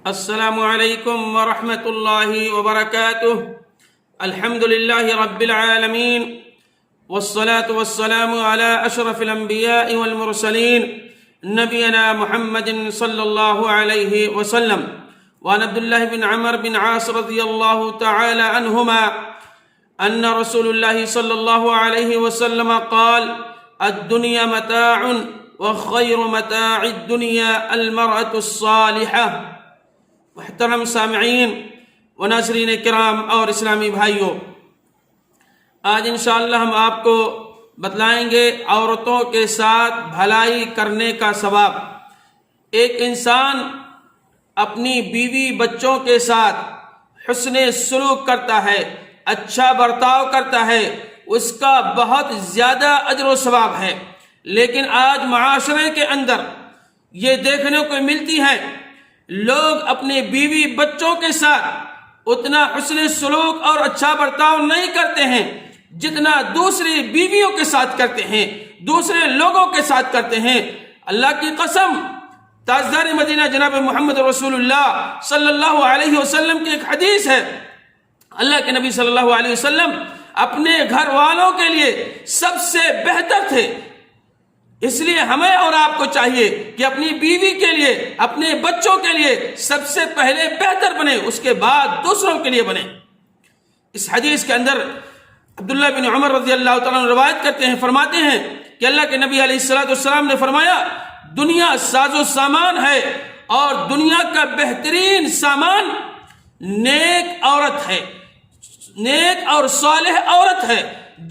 السلام علیکم ورحمۃ اللہ وبرکاتہ۔ الحمد للہ رب العالمین والصلاة والسلام علی اشرف الانبیاء والمرسلین نبینا محمد صلی اللہ علیہ وسلم۔ وعن عبد اللہ بن عمر بن عاص رضی اللہ تعالی عنہما ان رسول اللہ صلی اللہ علیہ وسلم قال: الدنیا متاع وخیر متاع الدنیا المرأة الصالحہ۔ محترم سامعین و ناظرین کرام اور اسلامی بھائیوں، آج انشاءاللہ ہم آپ کو بتلائیں گے عورتوں کے ساتھ بھلائی کرنے کا ثواب۔ ایک انسان اپنی بیوی بچوں کے ساتھ حسن سلوک کرتا ہے، اچھا برتاؤ کرتا ہے، اس کا بہت زیادہ اجر و ثواب ہے۔ لیکن آج معاشرے کے اندر یہ دیکھنے کو ملتی ہے، لوگ اپنے بیوی بچوں کے ساتھ اتنا حسن سلوک اور اچھا برتاؤ نہیں کرتے ہیں جتنا دوسری بیویوں کے ساتھ کرتے ہیں، دوسرے لوگوں کے ساتھ کرتے ہیں۔ اللہ کی قسم، تاجدار مدینہ جناب محمد رسول اللہ صلی اللہ علیہ وسلم کی ایک حدیث ہے، اللہ کے نبی صلی اللہ علیہ وسلم اپنے گھر والوں کے لیے سب سے بہتر تھے۔ اس لیے ہمیں اور آپ کو چاہیے کہ اپنی بیوی کے لیے، اپنے بچوں کے لیے سب سے پہلے بہتر بنے، اس کے بعد دوسروں کے لیے بنے۔ اس حدیث کے اندر عبداللہ بن عمر رضی اللہ تعالیٰ عنہ روایت کرتے ہیں، فرماتے ہیں کہ اللہ کے نبی علیہ السلام نے فرمایا: دنیا ساز و سامان ہے اور دنیا کا بہترین سامان نیک عورت ہے، نیک اور صالح عورت ہے۔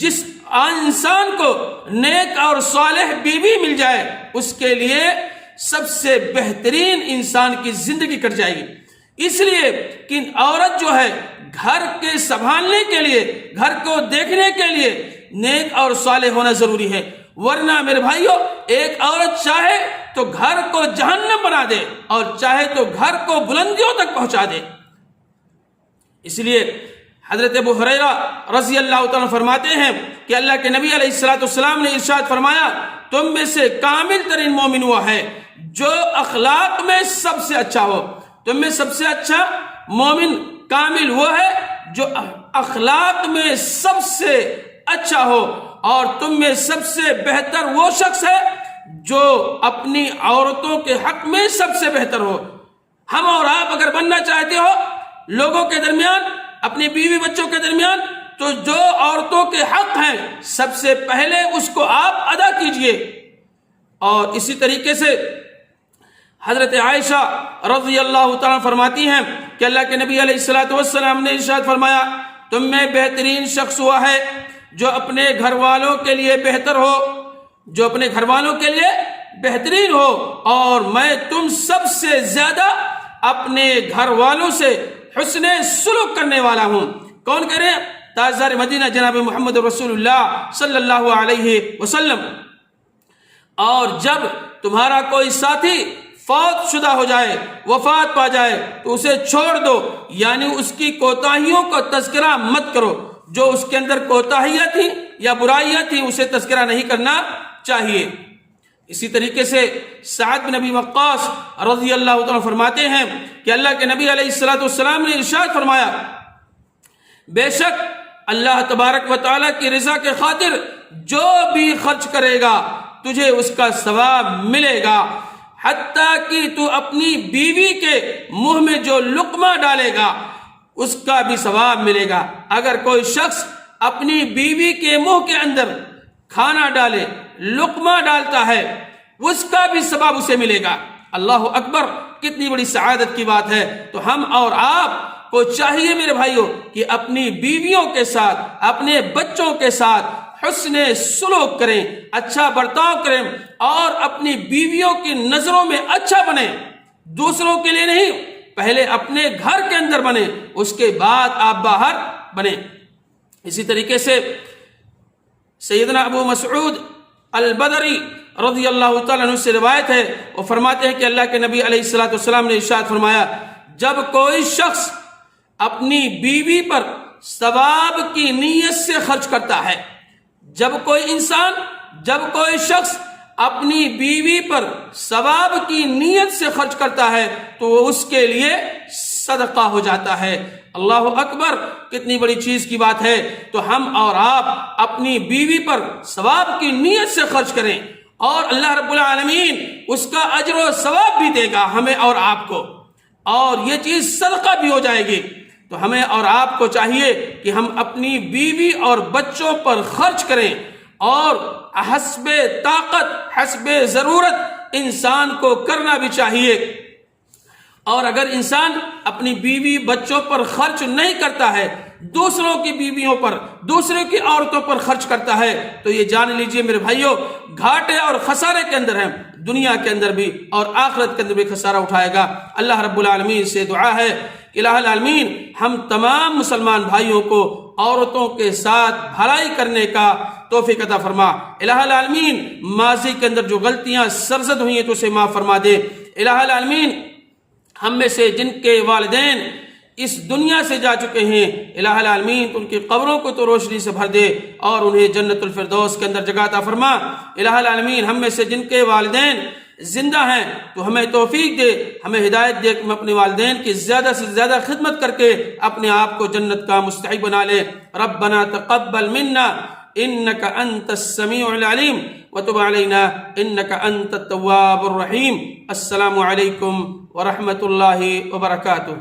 جس انسان کو نیک اور صالح بیوی مل جائے، اس کے لیے سب سے بہترین انسان کی زندگی کٹ جائے گی۔ اس لیے کہ عورت جو ہے گھر کے سنبھالنے کے لیے، گھر کو دیکھنے کے لیے نیک اور صالح ہونا ضروری ہے، ورنہ میرے بھائیوں ایک عورت چاہے تو گھر کو جہنم بنا دے اور چاہے تو گھر کو بلندیوں تک پہنچا دے۔ اس لیے حضرت ابو ہریرہ رضی اللہ تعالیٰ فرماتے ہیں کہ اللہ کے نبی علیہ السلام نے ارشاد فرمایا: تم میں سے کامل ترین مومن وہ ہے جو اخلاق میں سب سے اچھا ہو۔ تم میں سب سے اچھا مومن کامل وہ ہے جو اخلاق میں سب سے اچھا ہو، اور تم میں سب سے بہتر وہ شخص ہے جو اپنی عورتوں کے حق میں سب سے بہتر ہو۔ ہم اور آپ اگر بننا چاہتے ہو لوگوں کے درمیان، اپنی بیوی بچوں کے درمیان، تو جو عورتوں کے حق ہیں سب سے پہلے اس کو آپ ادا کیجئے۔ اور اسی طریقے سے حضرت عائشہ رضی اللہ تعالیٰ فرماتی ہیں کہ اللہ کے نبی علیہ السلام نے ارشاد فرمایا: تم میں بہترین شخص وہ ہے جو اپنے گھر والوں کے لیے بہتر ہو، جو اپنے گھر والوں کے لیے بہترین ہو، اور میں تم سب سے زیادہ اپنے گھر والوں سے حسن سلوک کرنے والا ہوں۔ کون کہہ رہے ہیں؟ تاجدار مدینہ جناب محمد رسول اللہ صلی اللہ علیہ وسلم۔ اور جب تمہارا کوئی ساتھی فوت شدہ ہو جائے، وفات پا جائے، تو اسے چھوڑ دو، یعنی اس کی کوتاہیوں کو تذکرہ مت کرو۔ جو اس کے اندر کوتاہیاں تھیں یا برائیاں تھیں اسے تذکرہ نہیں کرنا چاہیے۔ اسی طریقے سے سعد بن ابی وقاص رضی اللہ عنہ فرماتے ہیں کہ اللہ کے نبی علیہ السلام نے ارشاد فرمایا: بے شک اللہ تبارک و تعالیٰ کی رضا کے خاطر جو بھی خرچ کرے گا تجھے اس کا ثواب ملے گا، حتیٰ کہ تو اپنی بیوی کے منہ میں جو لقمہ ڈالے گا اس کا بھی ثواب ملے گا۔ اگر کوئی شخص اپنی بیوی کے منہ کے اندر کھانا ڈالے، لقمہ ڈالتا ہے، اس کا بھی ثواب اسے ملے گا۔ اللہ اکبر، کتنی بڑی سعادت کی بات ہے۔ تو ہم اور آپ کو چاہیے میرے بھائیوں کہ اپنی بیویوں کے ساتھ، اپنے بچوں کے ساتھ حسن سلوک کریں، اچھا برتاؤ کریں، اور اپنی بیویوں کی نظروں میں اچھا بنیں، دوسروں کے لیے نہیں، پہلے اپنے گھر کے اندر بنیں، اس کے بعد آپ باہر بنیں۔ اسی طریقے سے سیدنا ابو مسعود البدری رضی اللہ تعالیٰ عنہ سے روایت ہے، وہ فرماتے ہیں کہ اللہ کے نبی علیہ السلام نے ارشاد فرمایا: جب کوئی شخص اپنی بیوی پر ثواب کی نیت سے خرچ کرتا ہے، جب کوئی شخص اپنی بیوی پر ثواب کی نیت سے خرچ کرتا ہے تو وہ اس کے لیے صدقہ ہو جاتا ہے۔ اللہ اکبر، کتنی بڑی چیز کی بات ہے۔ تو ہم اور آپ اپنی بیوی پر ثواب کی نیت سے خرچ کریں اور اللہ رب العالمین اس کا اجر و ثواب بھی دے گا ہمیں اور آپ کو، اور یہ چیز صدقہ بھی ہو جائے گی۔ تو ہمیں اور آپ کو چاہیے کہ ہم اپنی بیوی اور بچوں پر خرچ کریں، اور حسب طاقت حسب ضرورت انسان کو کرنا بھی چاہیے۔ اور اگر انسان اپنی بیوی بچوں پر خرچ نہیں کرتا ہے، دوسروں کی بیویوں پر، دوسروں کی عورتوں پر خرچ کرتا ہے، تو یہ جان لیجئے میرے بھائیوں، گھاٹے اور خسارے کے اندر ہیں، دنیا کے اندر بھی اور آخرت کے اندر بھی خسارہ اٹھائے گا۔ اللہ رب العالمین سے دعا ہے کہ الہ العالمین ہم تمام مسلمان بھائیوں کو عورتوں کے ساتھ بھلائی کرنے کا توفیق عطا فرما۔ الہ العالمین ماضی کے اندر جو غلطیاں سرزد ہوئی ہیں تو اسے معاف فرما دے۔ الہ العالمین ہم میں سے جن کے والدین اس دنیا سے جا چکے ہیں، الہ العالمین ان کی قبروں کو تو روشنی سے بھر دے اور انہیں جنت الفردوس کے اندر جگہ عطا فرما۔ الہ العالمین ہم میں سے جن کے والدین زندہ ہیں تو ہمیں توفیق دے، ہمیں ہدایت دے کہ ہم اپنے والدین کی زیادہ سے زیادہ خدمت کر کے اپنے آپ کو جنت کا مستحق بنا لے۔ ربنا تقبل منا انك انت السميع العليم وتب علينا انك انت التواب الرحيم۔ السلام علیکم ورحمۃ اللہ وبرکاتہ۔